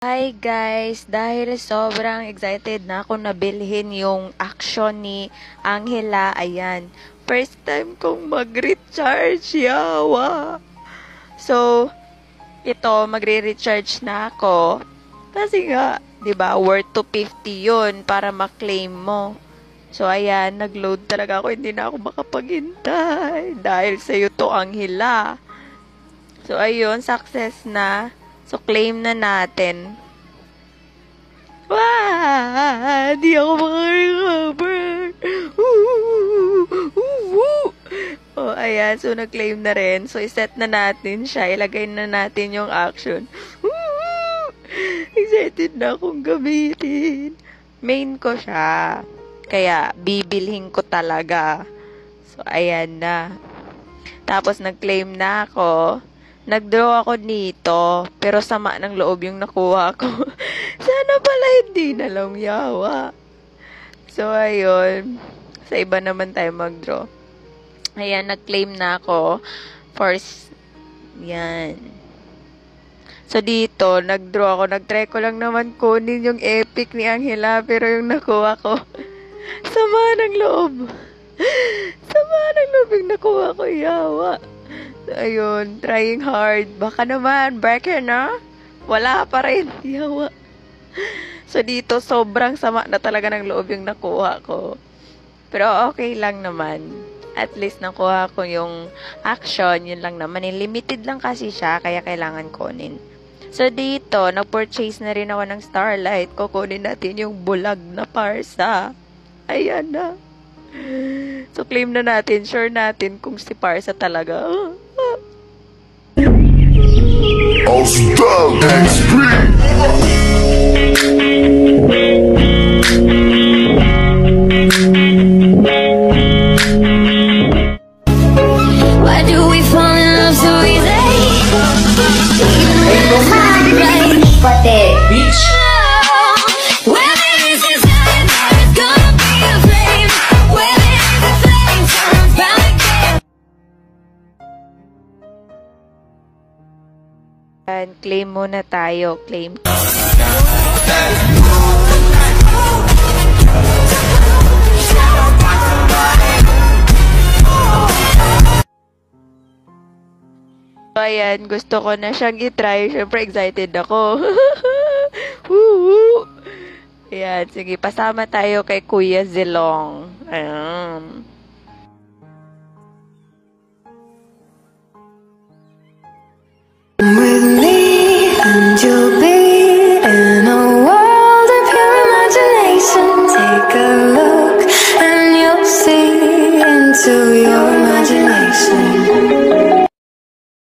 Hi guys! Dahil sobrang excited na ako na bilhin yung action ni Angela, ayan. First time kong mag-recharge, yawa! So, ito, magre-recharge na ako. Kasi nga, 'di ba, worth 250 yun para ma-claim mo. So, ayan, nag-load talaga ako. Hindi na ako makapaghintay. Dahil sa'yo to, Angela. So, ayun, success na. So, claim na natin. Wah! Di ako makarecover. Oh, ayan. So, nag-claim na rin. So, iset na natin siya. Ilagay na natin yung action. Excited na akong gamitin. Main ko siya. Kaya, bibilhin ko talaga. So, ayan na. Tapos, nag-claim na ako. Nag-draw ako dito, pero sama ng loob yung nakuha ko. Sana pala hindi na lang yawa. So, ayun. Sa iba naman tayo mag-draw. Ayan, nag-claim na ako. First, yan. So, dito, nag-draw ako. Nag-try ko lang naman kunin yung epic ni Angela, pero yung nakuha ko, sama ng loob. Sama ng loob yung nakuha ko, yawa. Ayun, trying hard. Baka naman, breaker na. Wala pa rin. Yawa. So, dito, sobrang sama na talaga ng loob yung nakuha ko. Pero, okay lang naman. At least, nakuha ko yung action. Yun lang naman. Limited lang kasi siya, kaya kailangan kunin. So, dito, nag-purchase na rin ako ng Starlight. Kukunin natin yung bulag na Parsa. Ayan na. So, claim na natin. Sure natin kung si Parsa talaga. All-Star XP. Why do we fall in love so easy? Even when it's not right. Bitch! Whether it's desire, it's gonna be a flame. Whether it's a flame turns round again. And claim muna tayo. Claim. So, ayan, gusto ko na siyang itry. Siyempre, excited ako. Woo! Ayan, sige, pasama tayo kay Kuya Zilong. Ayan. With me and you.